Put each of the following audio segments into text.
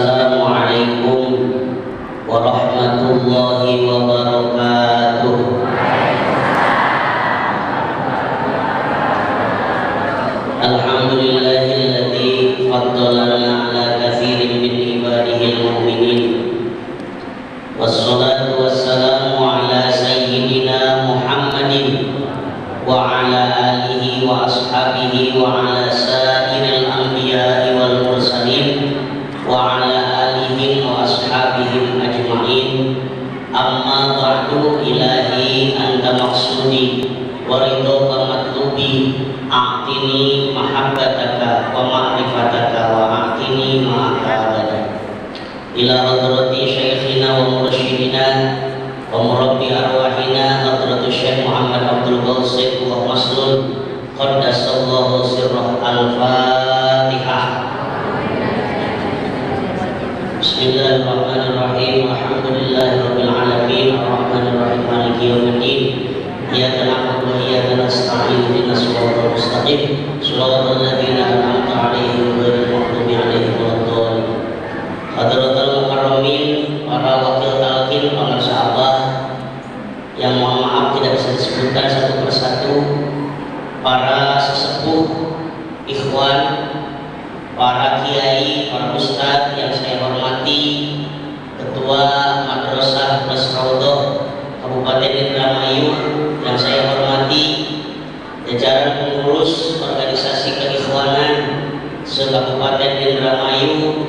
Assalamualaikum warahmatullahi wabarakatuh. Alhamdulillahilladzi faddalana ala katsirin min ibadihil mu'minin. Wassalatu wassalamu ala sayyidina Muhammadin wa ala alihi wa ashabihi wa ala sairil anbiya'i wal mursalin wa ala alihim wa ashabihim ajma'in. Amma ba'du, ilahi anta maqsudi wa ridhoka matlubi, a'tini mahabbataka wa ma'rifataka wa a'tini ma'aka abada. Ila hadrati syekhina wa mursyidina wa murabbi arwahina hadratu Syekh Muhammad Abdul Basit wa Maslul qaddasallahu sirrah. Al-Fatihah. Bismillahirrahmanirrahim. Alhamdulillahirabbil alamin, arrahmanirrahim, maliki yaumiddin. Iyyaka na'budu wa iyyaka nasta'in, ihdinas siratal mustaqim, siratal ladzina an'amta 'alaihim ghairil maghdubi 'alaihim waladdallin. Hadratul mukarramin, para wakil talqin, para sahabat yang mohon maaf tidak bisa disebutkan satu persatu, para sesepuh, ikhwan, para kiai, para ustadz yang saya hormati, ketua Madrasah Plus Raudhah Kabupaten Indramayu yang saya hormati, jajaran pengurus organisasi keikhwanan se-Kabupaten Indramayu,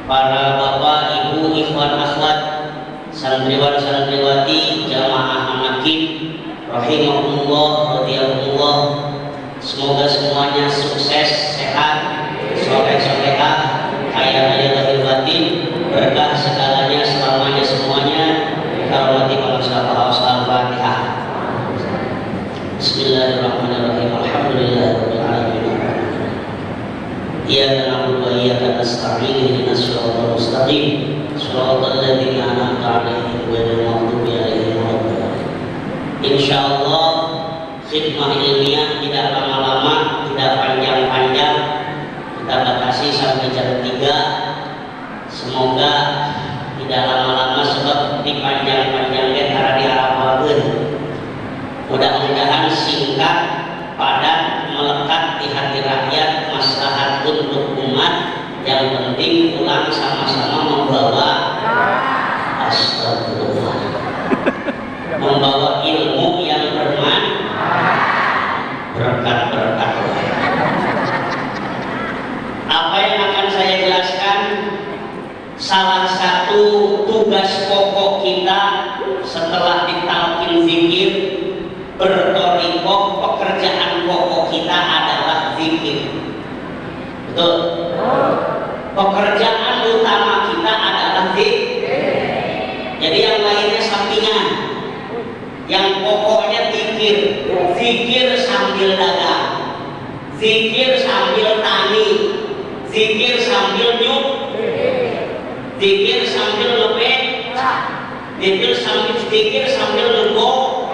para bapak, ibu, ikhwan, akhwat, santriwan, santriwati, jamaah amakin, rahimahumullah, radhiyallahu. Semoga semuanya sukses, sehat, soleh-solehah, kaya raya lahir batin, berkah segalanya, selamanya semuanya. Karomati pengusaha Al-Fatihah. Bismillahirrahmanirrahim. Alhamdulillahirabbil alamin. Iyyaka na'budu wa iyyaka nasta'in, ihdinas siratal mustaqim, siratal ladzina an'amta 'alaihim ghairil maghdubi 'alaihim waladdallin. Insyaallah khidmah ilmiah tidak lama-lama, tidak panjang-panjang, kita batasi sampai jam 3. Semoga tidak lama-lama sebab dipanjang-panjangkan karena diharapkan. Mudah-mudahan singkat, padat, melekat di hati rakyat, maslahat untuk umat. Yang penting pulang sama-sama membawa astagfirullah, membawa ilmu yang berkat-berkat. Apa yang akan saya jelaskan, salah satu tugas pokok kita setelah ditalqin zikir berthariqah, pekerjaan pokok kita adalah zikir. Betul? Pekerjaan utama kita adalah zikir. Jadi yang lainnya sampingan. Yang pokoknya zikir. Zikir sambil dagang, zikir sambil tani, zikir sambil nyuk, zikir sambil lepek, zikir sambil legok,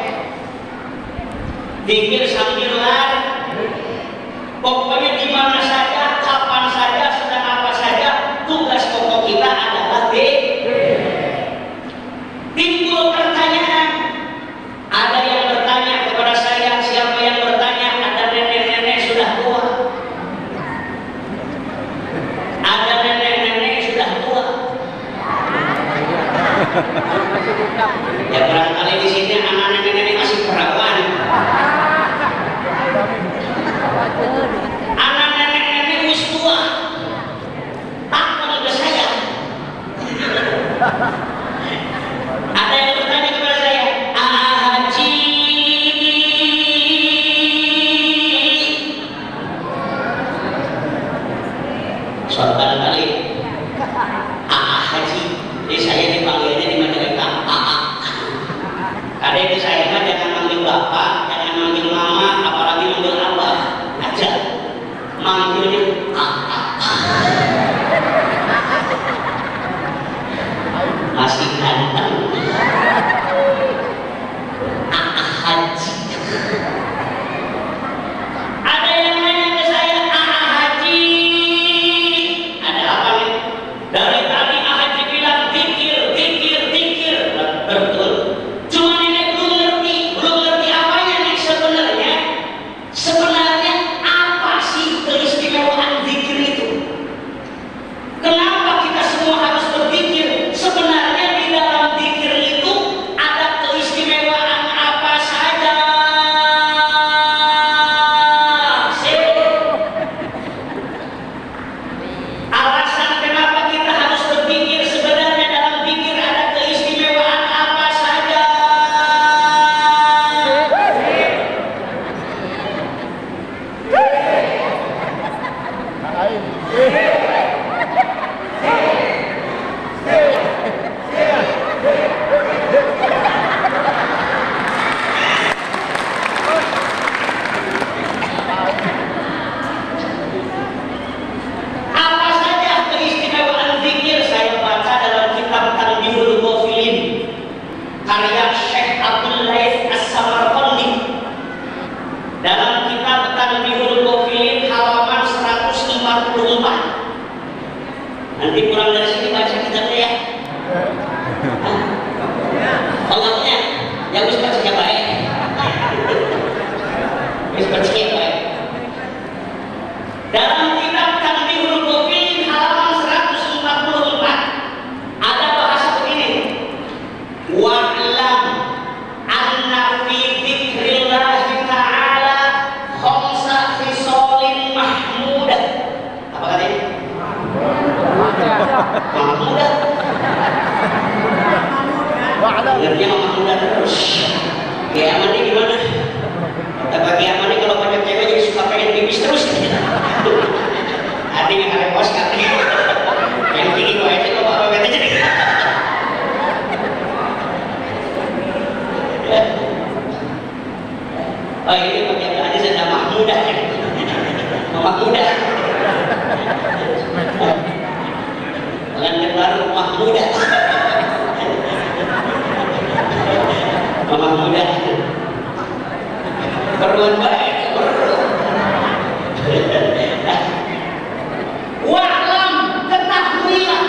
zikir sambil lari. Pokoknya di mana saja, kapan saja, sedang apa saja, tugas pokok kita adalah zikir. Timbul pertanyaan, ada yang bertanya kepada saya, siapa yang bertanya? Ada nenek-nenek sudah tua, ada nenek-nenek sudah tua. Ya barangkali di sini anak nenek-nenek masih perawan. Anak pulang dari sini baca kitabnya ya. Oh nggak punya? Yang bisa bacanya baik. Bisa bacanya baik. Dalam kitab Tanbihul Ghafilin halaman 144 ada bahasa begini. Wa'lam anna fi dzikrillahi ta'ala khamsa khisalin mahmudah. Apa katanya? Mahmudah. Dengarnya mahmudah terus. Kiamat ini gimana? Tapi kiamat ini kalau banyak cewek jadi suka pengen pipis terus. Artinya ada pos katanya. Yang tinggi kok aja kok bawa aja nih. Oh ini pakai hadis ada mahmudah ya. Mahmudah. Pengantin baru mahmudah. Mahmudah. Perluan baik. Wa'lam, ketahuilah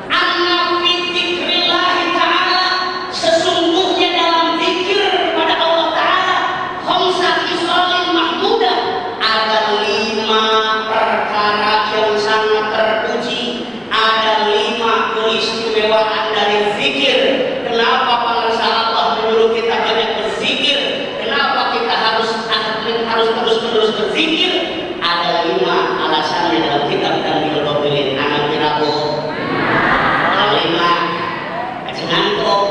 anna fi dzikrillahi ta'ala, sesungguhnya dalam zikir kepada Allah Ta'ala khamsa khisalin mahmudah, ada 5 perkara yang sangat terpuji, ada 5 keistimewaan dari zikir. Kenapa bangsa Allah menyuruh kita banyak berzikir? Kenapa kita harus terus-menerus berzikir? Ada 5 alasannya dalam kitab Tanbihul Ghafilin. Anak mirabu. Ada 5. Aja ngantuk.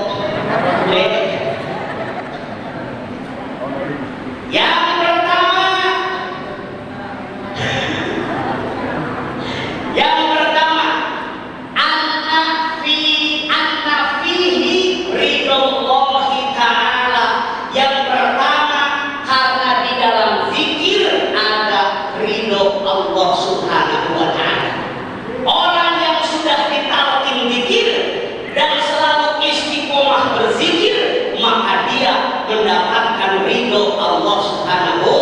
Yang pertama, anna fihi ridallahi ta'ala. Yang pertama, karena di dalam zikir ada ridho Allah Subhanahu wa ta'ala. Orang yang sudah ditalkin zikir dan selalu istiqomah berzikir, maka dia mendapatkan ridho Allah Subhanahu.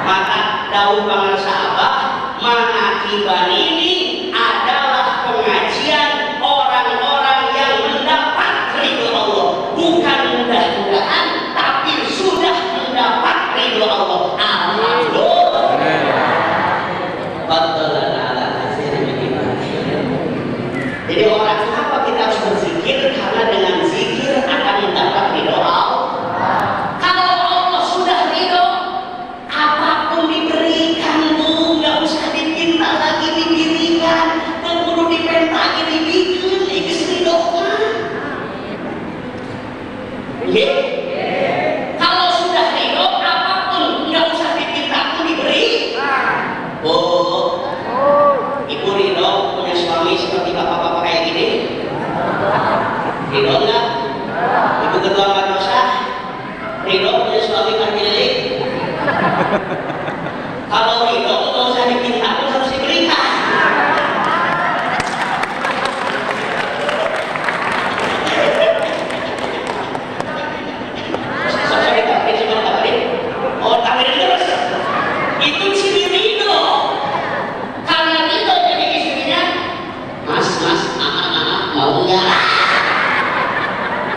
Maka daun pangan sahabat manakiban ini adalah pengajian orang-orang yang mendapat ridho Allah, bukan mudah-mudahan tapi sudah mendapat ridho Allah. Alhamdulillah. Jadi orang kenapa kita harus berzikir? Karena dengan zikir akan mendapat ridho Allah. Kalau Allah sudah ridho, apapun diberikan bu, nggak usah dipinta lagi didirikan, nggak perlu dipenta lagi dibikin, ikis ridho mah. Kalau sudah ridho, apapun nggak usah dipinta pun diberi. Oh, ibu ridho punya suami seperti bapak-bapak kayak gini? Ridho enggak? Ibu ketua madrasah? Ridho punya suami keliling? Kalau ridho nggak usah dipinta pun harus diberikan. Oh, tawarin terus. Itu ciri ridho. Karena ridho jadi istrinya, mas, mau nggak?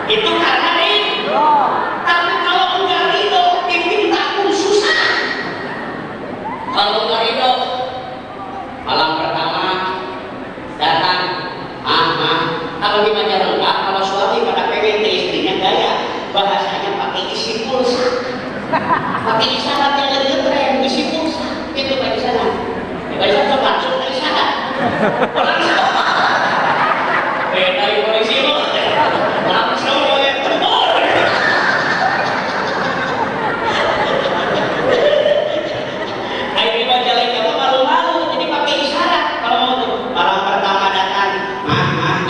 Itu karena ridho. Tapi kalau enggak ridho, diminta pun susah. Kalau enggak ridho, malam pertama datang, kalau di Majalengka, kalau suami pada pengen ke istrinya gaya, bahasanya pakai isi pulsa. Pakai isyarat yang lebih keren, isi pulsa. Itu pakai isyarat. Pakai isyarat langsung ke isyarat. Langsung. Dari polisi lo, langsung oleh tempur. Kayak di Majalengka tuh malu-malu, jadi pakai isyarat. Kalau mau tuh malam pertama datang,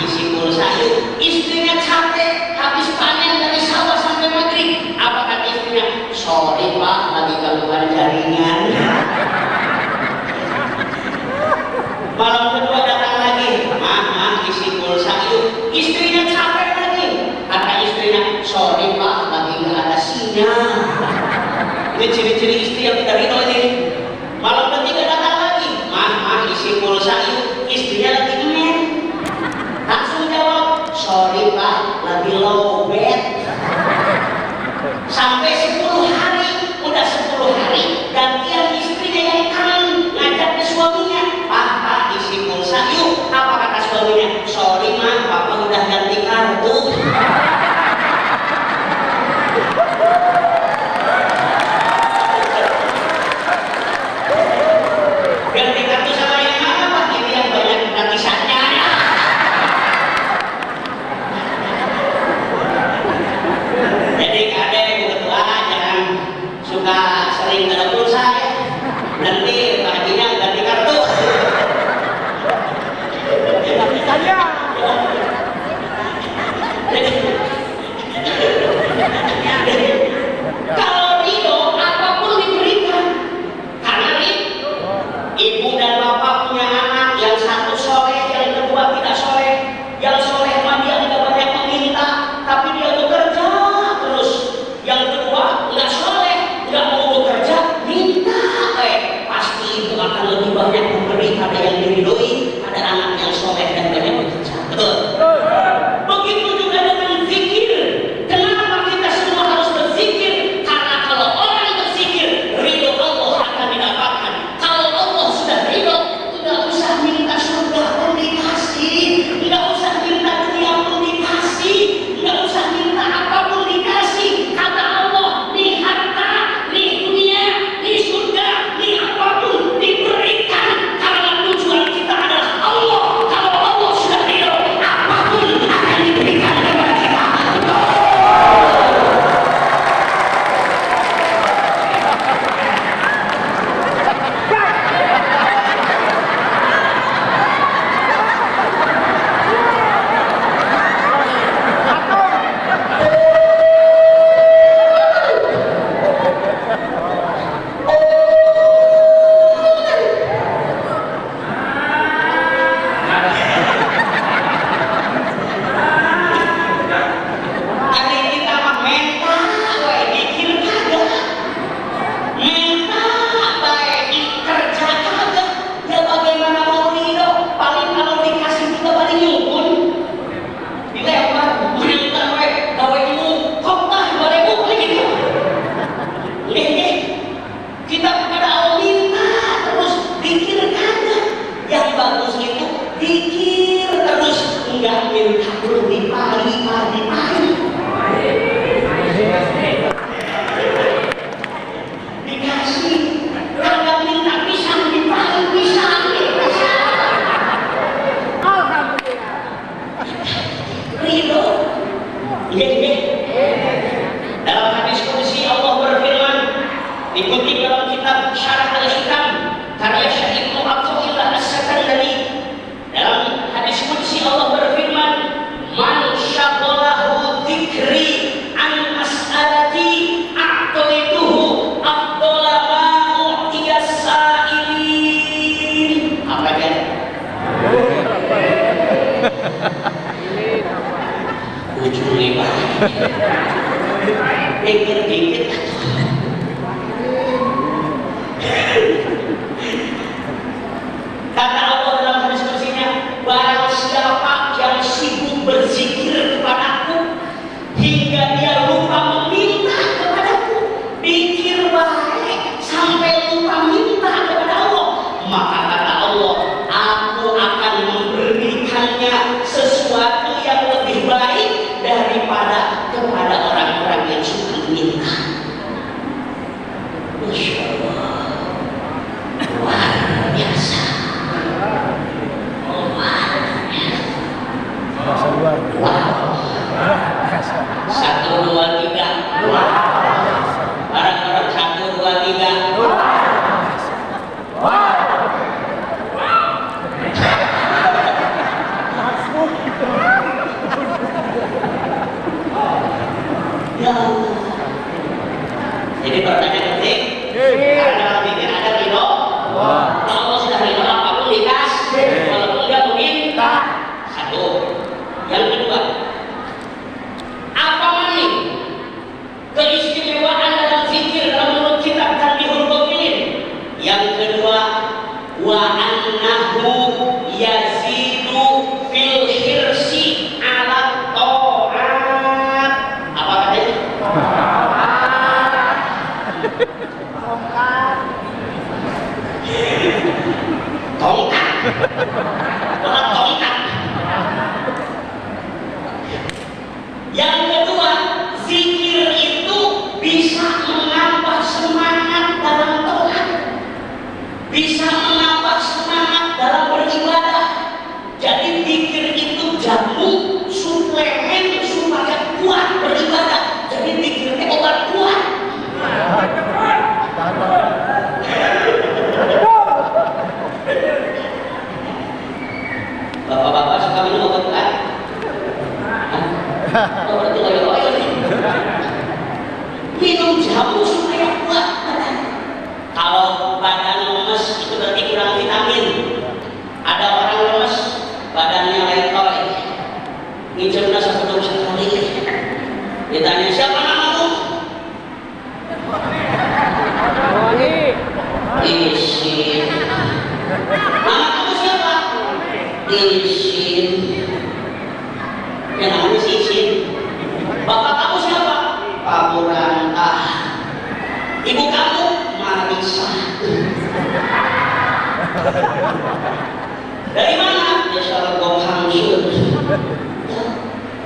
isi pulsa yuk. Istrinya capek, habis panen dari sawah sampai maghrib. Apa kata istrinya? Sorry pak, lagi gangguan jaringan. Malam kedua datang lagi, isi pulsa yuk. Istrinya capek lagi. Kata istrinya, sorry pak, lagi nggak ada sinyal. Ini ciri-ciri istri yang tidak ridho ini. Malam ketiga datang lagi, isi pulsa yuk. Istrinya lagi ngenet. lagi lowbat. Sampai 10 hari, udah 10 hari gantian istrinya yang kangen ngajak ke suaminya, "Papa isi pulsa yuk." Apa kata suaminya? "Sorry mah, papa udah ganti kartu." Ganti kartu sama yang mana Pak? Ini yang banyak gratisannya. Jadi kadang Bu Ketua jangan suka sering telepon saya. Nanti Pak Hajinya ganti kartu. Kalau ridho apapun diberikan, karena ibu dan bapak punya anak, yang satu soleh, yang kedua tidak soleh. Yang soleh mah dia tidak banyak meminta, tapi dia bekerja terus. Yang kedua nggak soleh, nggak mau bekerja, minta, pasti itu akan lebih banyak memberi pada yang diridhoi, pada anak yang soleh dan banyak bekerja. Betul. Begitu juga dengan zikir. Kenapa kita semua harus berzikir? Karena kalau orang berzikir, ridho Allah akan didapatkan. Kalau Allah sudah ridho, nggak usah minta surga pun dikasih, nggak usah minta dunia pun dikasih, nggak usah minta apapun dikasih. Kata Allah, nih harta, nih dunia, nih surga, nih apapun diberikan. Karena tujuan kita adalah Allah. Kalau Allah sudah ridho, apapun akan diberikan kepada kita. Hari kita mah menta, bae dikir kagak. Menta, bae dikerja kagak. Ya bagaimana mau ridho? Paling kalau dikasih juga paling nyumpun. Dilempar, menta bae, gawe ilmu, kotah 2000 paling gitu. Lihat, kita kepada Allah minta terus, dikir kagak. Yang bagus itu dikir terus, enggak minta belum dipari-pari. Dikasih, kagak minta pisang dipari pisang. Ridho. Iya. Dalam hadis qudsi Allah berfirman, dikutip dalam kitab Syarah Al-Hikam karya Syekh Ibnu Athaillah As-Sakandari. Dalam hadis qudsi Allah berfirman, "Man syaghalahu dzikri an mas'alati a'taituhu afdhala ma u'tiyas sa'ilin." Apa dia? Ujungnya banget. Dikit-dikit. Kata Allah dalam hadis qudsinya, "Barang siapa yang sibuk berzikir kepadaku hingga dia lupa meminta kepadaku, pikir baik sampai lupa minta kepada Allah, maka kata Allah, aku akan memberikannya sesuatu yang lebih baik daripada kepada orang-orang yang suka meminta." Masya Allah, luar biasa. Satu, dua, tiga. Orang-orang 1, 2, 3. Ya Allah. Jadi pertanyaan penting, karena dalam pikir ada ridho. Kalau Allah sudah ridho, apapun dikasih, walaupun dia meminta. Satu. Yang kedua, apa maning keistimewaan dalam zikir dalam menurut kitab Tanbihul Ghafilin? Yang kedua, wa annahu yazidu fil hirsi ala ta'at. tongkat, berat tongkat. Yang kedua, zikir itu bisa menambah semangat dalam taat, bisa menambah semangat dalam beribadah. Jadi zikir itu jamu suplemen supaya kuat beribadah. Jadi zikirnya obat kuat. Bapak-bapak suka minum obat kuat? Berarti loyo-loyo nih. Minum jamu supaya kuat badan. Kalau badan lemes itu berarti kurang vitamin. Ada orang lemes, badannya letoy, ngincernya satu sekali. Ditanya siapa namamu? Isin. Nama kamu siapa? Isin. Ya namanya si Isin. Bapak kamu siapa? Pak Buranta. Ibu kamu? Marisa. Dari mana? Ya Sargom Hamsul.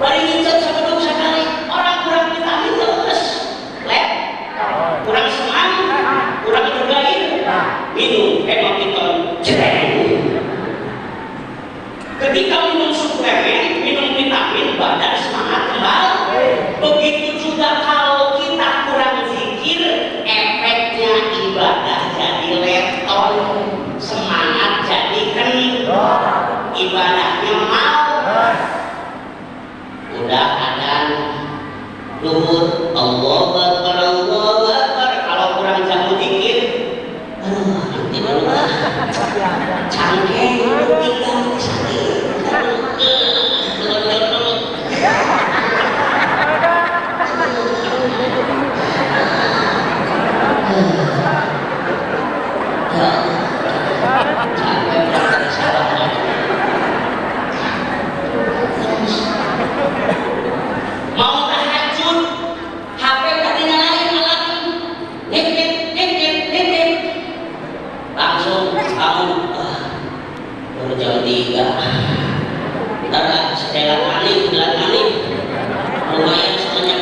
Bari ngincer sebelum sekali. Orang kurang vitamin lemes, lep, kurang semangat, kurang bergair. Minum hemapiton jreng. Ketika minum suplemen, minum vitamin, badan semangat kembali. Begitu juga kalau kita kurang zikir, efeknya ibadah jadi leton, semangat jadi kendor, ibadahnya malas. Udah adan luhur, Allahu Akbar, Allahu Akbar. Kalau kurang jamu zikir, nanti baru cangkeng, tinggal sakit. Mau tahajud, HP tadi nyalain alarm, nit, langsung kamu baru jam 3. Ntar setelah kali, lumayan sebanyak.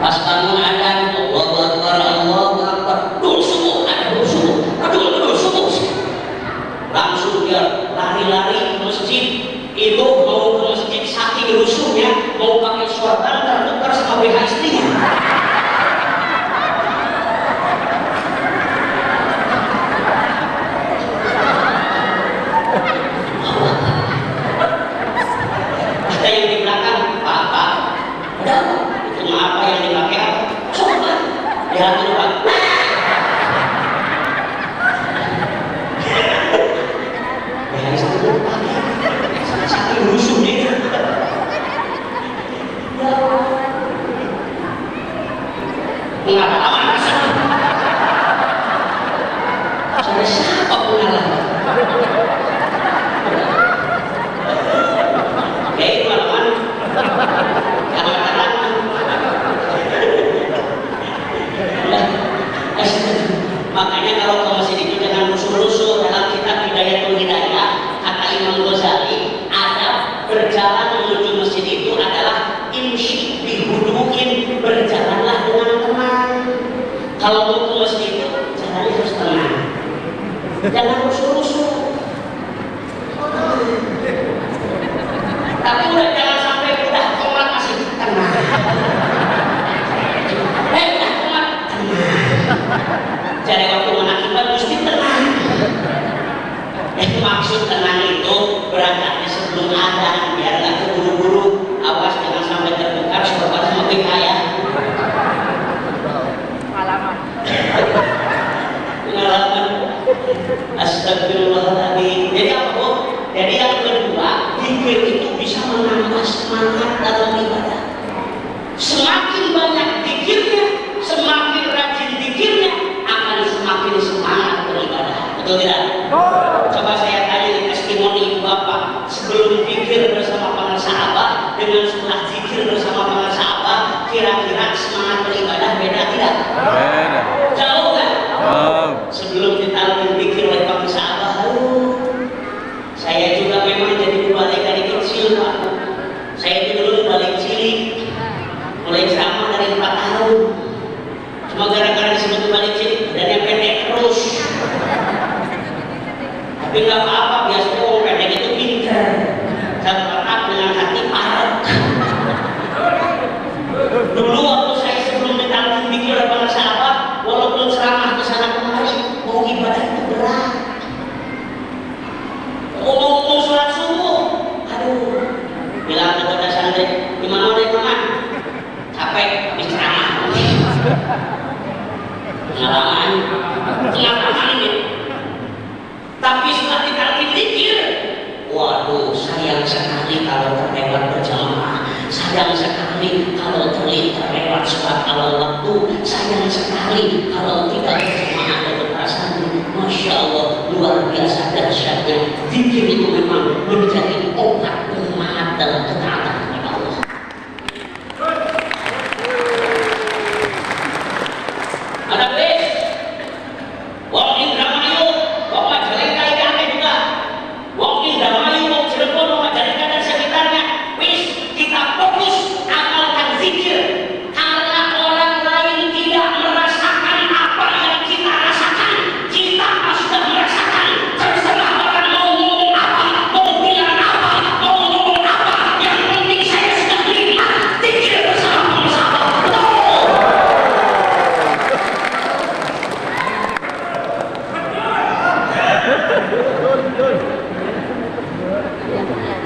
Pas bangun ada Allahu Akbar, Allahu Akbar. Dul subuh. Langsung dia lari-lari ke masjid. Itu mau ke masjid saking rusuhnya, mau pakai sorban tertukar sama BH istrinya. Ada yang di belakang, Pak, ada itu apa yang dipakai apa? Sorban. Lihat dulu Pak. Saking rusuhnya ya. Pengalaman sampai siapa pengalaman? Oke, pengalaman makanya kalau ke masjid itu jangan rusuh-rusuh. Dalam kitab Hidayatul Hidayah kata Imam Ghazali, adab berjalan menuju masjid itu adalah imshi bihuduin, berjalanlah dengan tenang. Kalau mau ke masjid itu jalannya harus tenang, jangan rusuh-rusuh. Tapi udah jangan sampai udah komat masih tenang. Udah komat tenang. Cari waktu mengakibat mesti tenang. Maksud tenang itu berangkatnya sebelum adzan, biar nggak terburu-buru. Awas jangan sampai tertukar sorban sama BH ya. Pengalaman. Astagfirullahaladzim. Jadi apa Bu? Jadi yang kedua, zikir itu bisa menambah semangat dalam ibadah. Semakin banyak zikirnya, semakin rajin zikirnya, akan semakin semangat beribadah. Betul tidak? Coba saya tanya di testimoni Bapak, sebelum zikir bersama para sahabat dengan setelah zikir bersama para sahabat, kira-kira semangat beribadah beda tidak? Beda. Jauh kan? Tapi nggak apa-apa, biasanya orang pendek itu pinter. Terletak dengan hati parek. Dulu waktu saya sebelum ditanggung bikin oleh para sahabat, walaupun ceramah ke sana kemari, mau ibadah itu berat. Ngomong sholat subuh, aduh, bilang kepada santri, gimana deh teman? Capek habis ceramah. Pengalaman ini. Tapi setelah kita pikir, waduh, sayang sekali kalau terlewat berjamaah, sayang sekali kalau terlewat sholat awal waktu, sayang sekali kalau tidak berjamaah dan perasaan. Masya Allah, luar biasa dahsyatnya. Zikir itu memang menjadi obat umat dalam ketaatan kepada Allah. Ada bes, wong Indramayu, wong Majalengka ini aneh juga. Wong Indramayu, wong Cirebon, wong Majalengka dan sekitarnya. Wis, kita fokus amalkan zikir. Karena orang lain tidak merasakan apa yang kita rasakan. Kita sudah merasakan. Terserah orang mau ngomong apa, mau bilang apa, mau ngomong apa. Yang penting saya sudah nikmat zikir bersama-sama.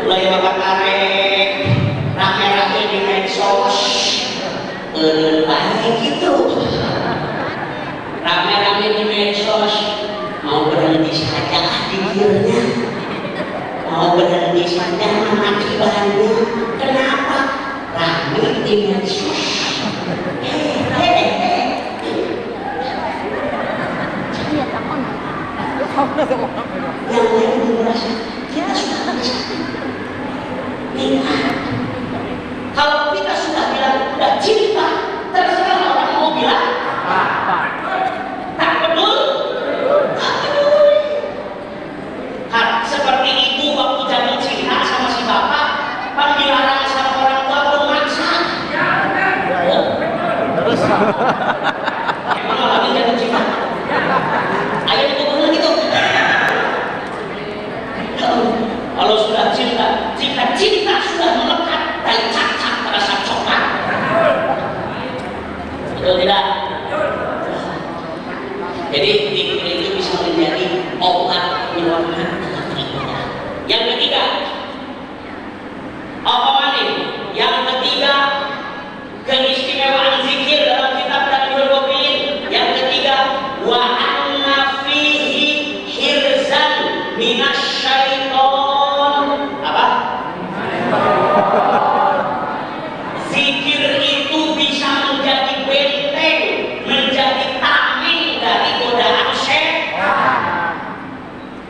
Mulai makan tarik, rame-rame di medsos, baik gitu. Rame-rame di medsos, mau berhenti saja dikirnya, mau berhenti saja mati bahannya. Kenapa? Rame di medsos. Yang lain merasa kita sudah bisa nikmat. Kalau kita sudah bilang udah cinta, terserah orang mau bilang apa. Tak peduli, tak peduli. Seperti ibu waktu jatuh cinta sama si bapak, panggilan sama orang tua pun maksa. Terus, emang lagi jatuh cinta. Ayo itu benar gitu. Kalau sudah cinta, jika cinta sudah melekat dan cacat terasa coklat, betul tidak? Jadi zikir itu bisa menjadi obat penyelamat dalam ibadah. Yang ketiga, apa lagi? Yang ketiga, keistimewaan zikir dalam kitab Tadbirul Mu'minin. Yang ketiga, wa anna fihi hirzan minasyaiton. Apa? Zikir itu bisa menjadi benteng, menjadi tameng dari godaan setan.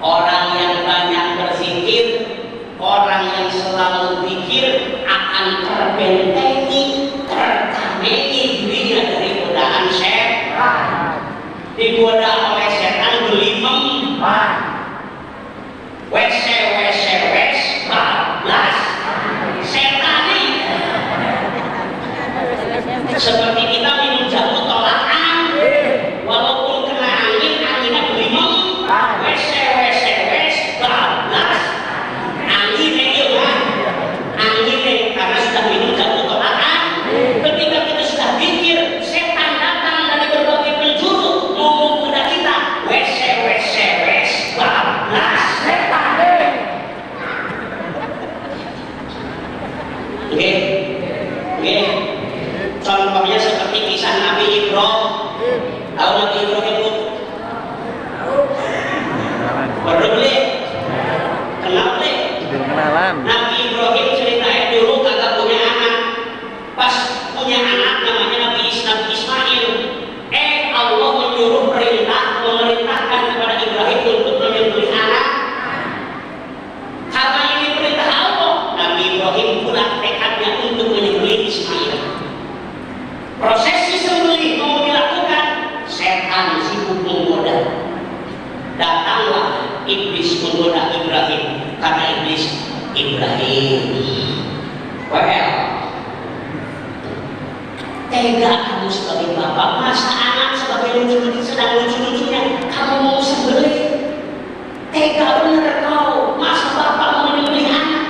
Orang yang banyak berzikir, orang yang selalu zikir akan terbentengi, tertamengi dirinya dari godaan setan. Digoda oleh setan gelimem, wes bablas setan nih. Seperti kita minum jamu tolakan, walaupun kena angin, anginnya gelimem, wes bablas anginnya hilang, anginnya karena sudah minum jamu tolakan. Ketika kita sudah pikir, setan datang dari berbagai penjuru mau menggoda kita, wes bablas setan. Oke. Contohnya seperti kisah Nabi Ibrahim. Tahu Nabi Ibrahim itu? Baru beli? Kenal beli? Kenalan. Nabi Ibrahim ceritanya dulu kagak punya anak. Pas punya anak namanya Nabi Ismail. Allah menyuruh memerintahkan kepada Ibrahim untuk menyembelih anak. Karena ini perintah Allah, Nabi Ibrahim bulat tekadnya untuk menyembelih Ismail. Prosesi sembelih mau dilakukan, setan sibuk menggoda. Datanglah iblis menggoda Ibrahim. Kata iblis, Ibrahim, well, tega kamu sebagai bapak, masa anak sebagai sedang lucu-lucunya kamu mau sembelih? tega bener kau, masa bapak mau menyembelih anak?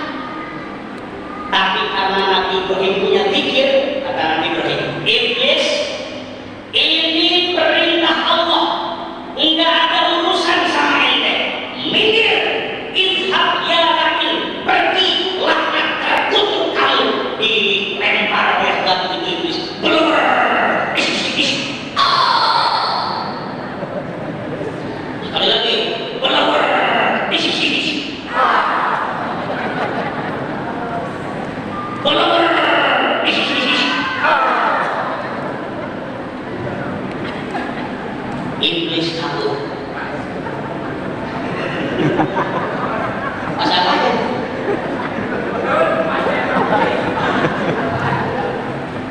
Tapi karena Nabi Ibrahim punya pikir, kata Nabi Ibrahim, iblis, ini perintah Allah, enggak ada urusan sama ente. Minggir, idhab ya lakin, pergi, laknat terkutuk kamu. Dilempar oleh batu itu iblis. Belum. Sekali lagi, belum. Iblis kabur. Masa apa?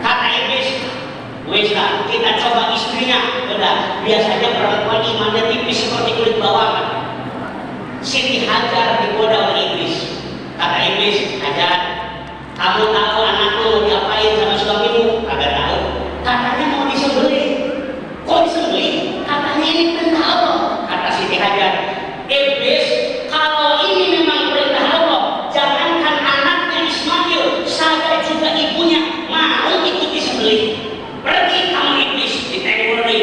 Kata iblis, wes lah, kita coba istrinya. Udah, biasanya perempuan imannya tipis seperti kulit bawang. Siti Hajar digoda oleh iblis. Kata iblis, Hajar, kamu tahu anakmu mau diapain sama suamimu? Kagak tahu. Katanya mau disembelih. Kok disembelih? Katanya ini perintah Allah. Kata Siti Hajar, iblis, kalau ini memang perintah Allah, jangankan anaknya Ismail, saya juga ibunya mau ikut disembelih. Pergi kamu iblis, ditegur lagi.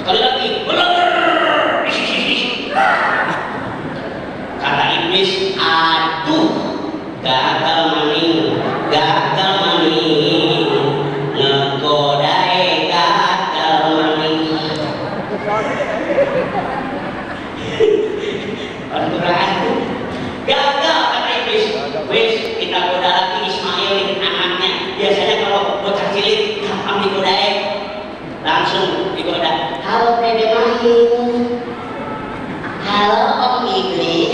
Sekali lagi, kata iblis, aduh, gagal maning, ngegodai gagal maning. Gagal kata iblis. Wes, kita goda lagi Ismail anaknya. Biasanya kalau bocah cilik gampang digodai, langsung digoda. Halo Dede Mahir. Halo Om Iblis.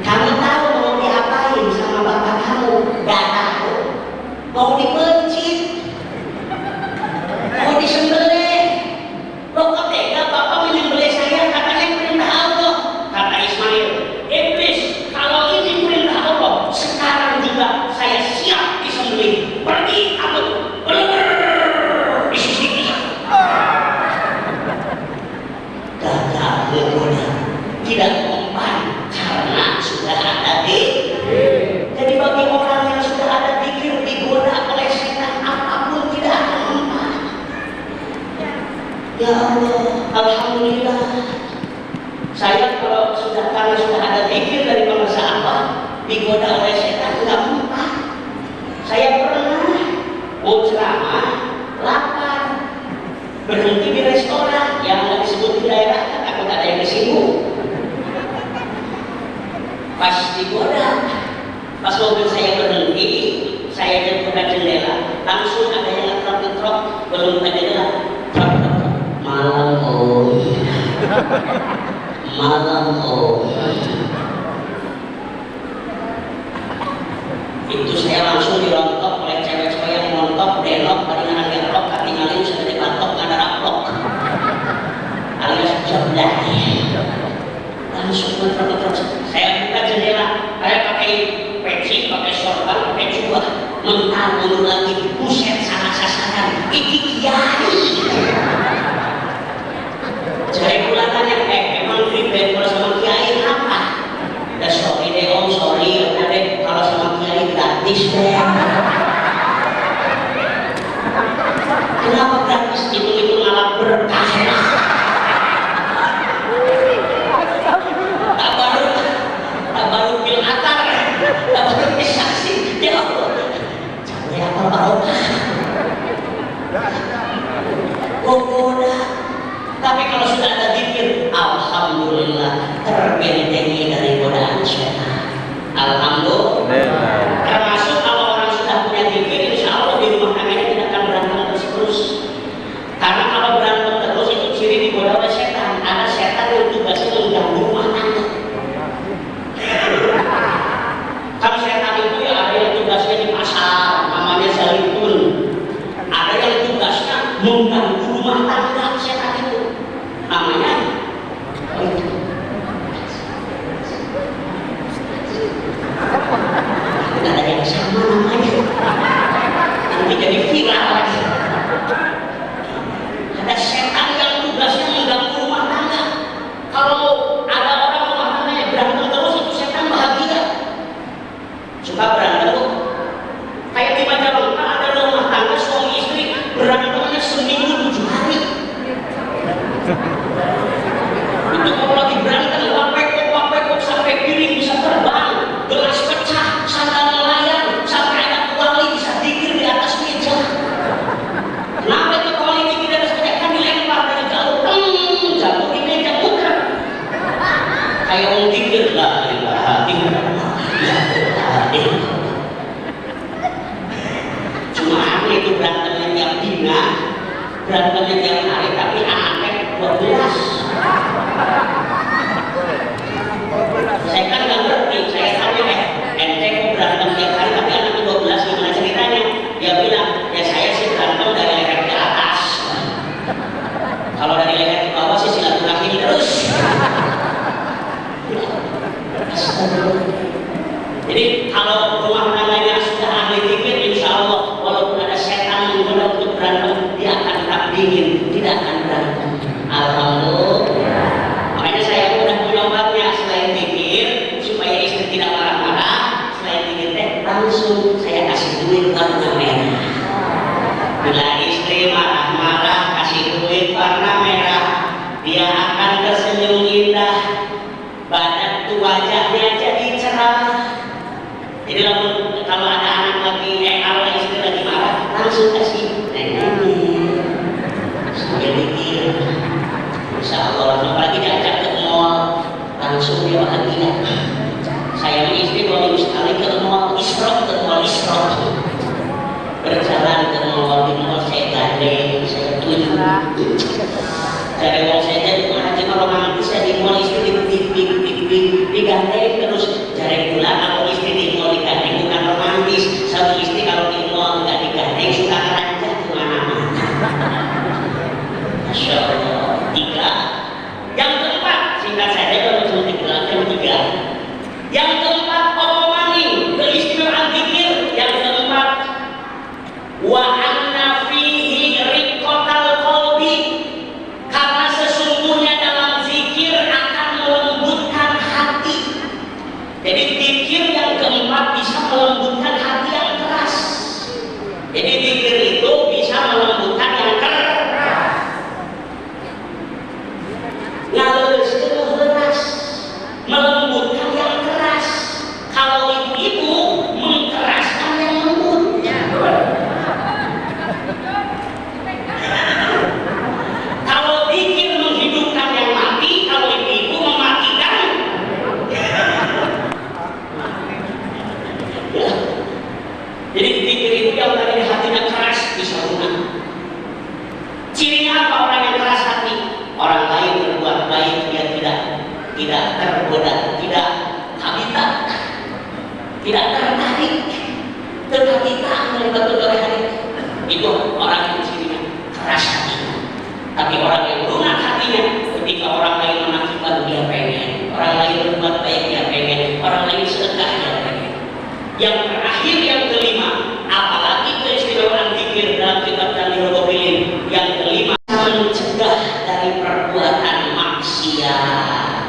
Kamu tahu mau diapain sama bapak kamu? Gak tahu. Mau dipencit, mau disembelih. Lo kok tega bapak menyembelih saya? Katanya perintah Allah. Kata Ismail, iblis, kalau ini perintah Allah, sekarang juga saya siap disembelih. Pergi kamu. Gagal menggoda, tidak mempan karena sudah ada dikir. Jadi bagi orang yang sudah ada dikir digoda oleh setan apapun tidak akan mempan. Ya Allah, alhamdulillah. Saya kalau karena sudah ada dikir dari bangsa apa digoda oleh setan tidak mempan. Saya pernah mau ceramah, lapar, berhenti di restoran yang nggak disebut di daerah, takut ada yang kesinggung. Pas digoda, pas mobil saya berhenti, saya buka jendela, langsung ada yang ngetrok-ngetrok, belum buka jendela, malam om, malam om. Itu saya langsung dirontok oleh cewek-cewek yang montok, denok, palingan ada rok, kaki ngalin sudah dipatok, nggak ada raplok, alias jabdah. Langsung ngetrok-ngetrok. Saya buka jendela, saya pakai peci, pakai sorban, pakai jubah, mental mundur lagi, buset salah sasaran, iki kiai. Saya pula tanya, emang ribet kalau sama kiai apa? Ya sorry deh om, sorry, udah deh, kalau sama kiai gratis deh. Kenapa gratis? Itu malah berkah. Tak baru bil atar, tak baru saksi. Ya Allah, capek apa barokah? Goda. Tapi kalau sudah ada zikir, alhamdulillah terbentengi dari godaan syaitan. Alhamdulillah. Termasuk kalau orang sudah punya zikir, insya Allah di rumah tangganya tidak akan berantem terus. Karena kalau berantem terus itu ciri digoda oleh setan. Ada setan yang tugasnya mengganggu rumah tangga. Kalau setan itu ya ada yang tugasnya di pasar, namanya Zalitun. Ada yang tugasnya mengganggu rumah tangga setan itu, namanya tidak ada yang sama namanya, nanti jadi viral lagi. tiap hari tapi anaknya 12. Saya kan nggak ngerti, saya tanya ente kok berantem tiap hari tapi anaknya 12, gimana ceritanya? Dia bilang, ya saya sih berantem dari leher ke atas. Kalau dari leher ke bawah sih silaturahim terus. Jadi kalau rumah tangganya sudah ahli zikir, insya Allah walaupun ada setan menggoda untuk berantem, dia akan tetap dingin, tidak akan berantem. Alhamdulillah. Makanya saya udah menyobanya selain zikir supaya istri tidak marah-marah, selain zikir teh langsung saya kasih duit warna merah. Bila istri marah-marah kasih duit warna merah, dia akan tersenyum indah, badan tuh wajahnya jadi cerah. Jadi kalau ada anak lagi, kalau istri lagi marah, langsung kasih sambil mikir. Insya Allah, apalagi diajak ke mall, langsung dia bahagia. Saya istri 2 minggu sekali ke mall Isrok, berjalan ke mall, di mall saya gandeng, saya tunjuk. Dari mall saya jadi haji romantis, saya di mall istri digandeng terus. Dari pula kalau istri di mall digandeng bukan romantis, satu istri kalau di mall nggak digandeng suka keranjang kemana-mana. Masya Allah. 3. Yang keempat, singkat saja kalau cuma dibilang yang 3. Yang keempat, omongani keistimewaan zikir. Yang keempat, wa anna fihi riqatal qalbi, karena sesungguhnya dalam zikir akan melembutkan hati. Jadi zikir yang keempat bisa melembutkan hati yang keras. Jadi zikir itu bisa melembutkan yang keras. Melembutkan yang keras. Kalau ibu-ibu mengkeraskan yang lembut. Kalau zikir menghidupkan yang mati, kalau ibu-ibu mematikan. Jadi zikir itu yang tadi hatinya keras bisa lunak. Cirinya apa orang yang keras hati? Orang lain berbuat baik dia tidak tergoda, tidak habitat, tidak tertarik, tetapi tak melibat oleh hari itu orang yang cirinya keras hatinya. Tapi orang yang lunak hatinya, ketika orang lain menakjubkan dia pengen, orang lain berbuat baik dia pengen, orang lain sedekah dia pengen. Yang terakhir, yang kelima, apalagi keistimewaan zikir dalam kitab Jamil Gobilin. Yang kelima, mencegah dari perbuatan maksiat.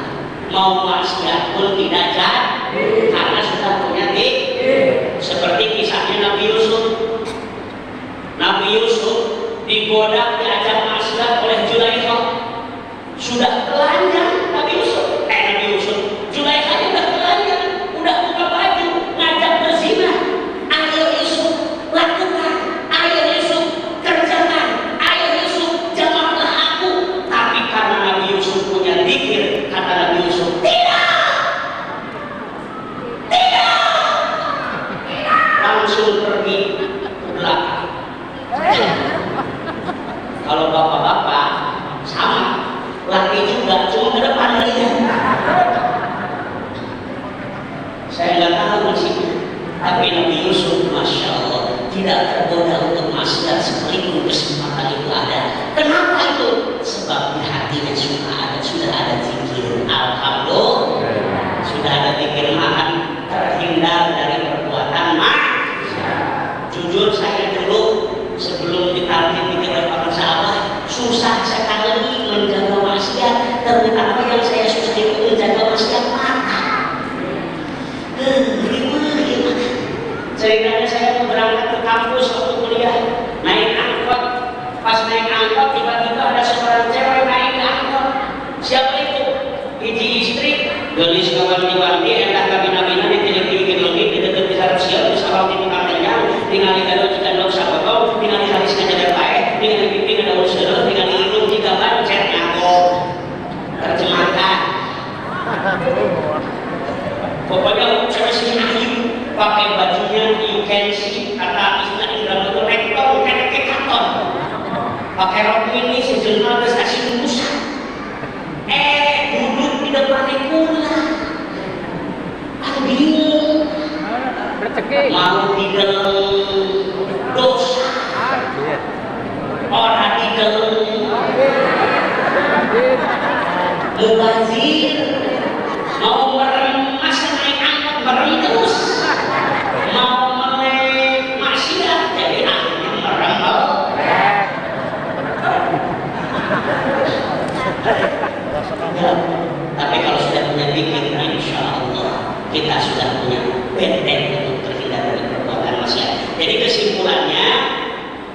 Mau maksiat pun tidak jadi karena sudah punya zikir. Seperti kisahnya Nabi Yusuf. Nabi Yusuf digoda diajak maksiat oleh Zulaikha. Sudah telanjang Nabi Yusuf. Zulaikha udah telanjang, udah buka baju, ngajak berzina. Ayo Yusuf, lakukan. Ayo Yusuf, kerjakan. Ayo Yusuf, jawablah aku. Tapi karena Nabi Yusuf punya zikir, kata Nabi Yusuf, langsung pergi ke belakang. Kalau bapak-bapak sama, lari juga, cuma ke depan aja. Saya nggak tahu musiknya, tapi Nabi Yusuf, masya Allah, tidak tergoda untuk maksiat sekalipun kesempatan itu ada. Kenapa itu? Sebab di hatinya sudah ada zikir. Alhamdulillah, sudah ada zikir, makan terhindar dari perbuatan maksiat. Jujur saya dulu sebelum ditarikkan oleh para sahabat, susah sekali menjaga maksiat, terutama yang saya susah itu menjaga maksiat makan. Ceritanya saya mau berangkat ke kampus waktu kuliah, naik angkot. Pas naik angkot tiba-tiba ada seorang cewek naik ke angkot. Siapa itu? Hiji istri. Gelis kawan diwanti, entah kabina-bina ditilik-tilik lagi, didekat di sarap siap, disawal di pengatennya, ningali gado jika dok sabotong, ningali harisnya jaga baik, ningali pipi ada usul, ningali ilmu jika bancet nyangkut. Terjemahkan. Pokoknya cewek sini ayu, pakai bajunya you can see, kata istilah Indra betul rektor, kayak karton. Pakai rok ini sih mau di dalam dosa, orang di dalam mubazir, mau merem masa naik angkot merem terus, mau melek maksiat jadi akhirnya merem. Tapi kalau sudah punya pikir, insya Allah kita sudah punya benteng untuk terhindar dari perbuatan maksiat. Jadi kesimpulannya,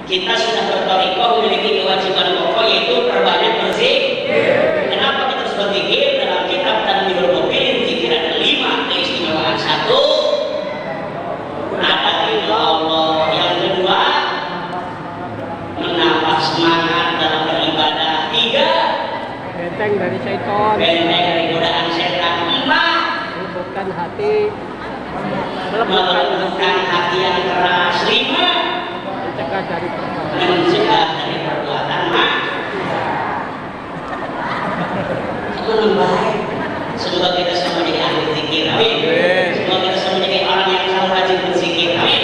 kita sudah bertorikoh memiliki kewajiban pokok yaitu perbanyak berzikir. Kenapa kita harus berzikir? Dalam kitab Tanbihul Muqin zikir ada 5 keistimewaan. 1, ada ridho Allah. Yang kedua, menambah semangat dalam beribadah. 3, benteng dari syaitan, benteng dari godaan setan. 4, melembutkan hati, melembutkan hati yang keras. 5, mencegah dari perbuatan baik. Semoga kita semua menjadi ahli zikir. Amin. Semoga kita semua menjadi orang yang selalu rajin berzikir. Amin.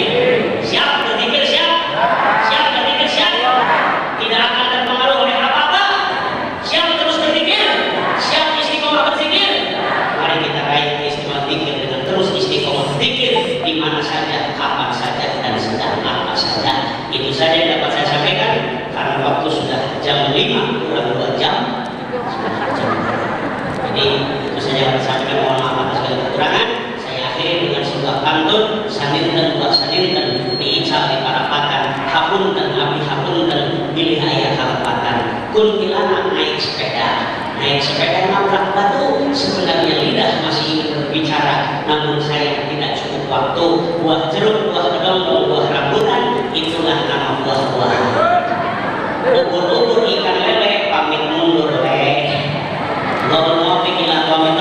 Siap berzikir? Siap. Siap berzikir? Siap. Tidak akan terpengaruh oleh apa-apa. Siap terus berzikir. Siap istiqomah berzikir. Mari kita raih istiqomah zikir dengan terus istiqomah berzikir di mana saja, kapan saja, dan sedang apa saja. Itu saja yang dapat saya sampaikan karena waktu sudah jam 5 kurang 2 jam. Jadi itu saja yang saya sampaikan. Mohon maaf atas segala kekurangan. Saya akhiri dengan sebuah pantun saninten buat saninten diical di parapatan hapunten abi hapunten pilih ayah halepatan kuntilanak naik sepeda nabrak batu. Sebenarnya lidah masih ingin berbicara, namun saya tidak cukup waktu. Buah jeruk, buah kedong, buah rambutan, itulah nama buah-buah. Ubur-ubur ikan lele pamit mundur leh. Allahumma fiqillah wa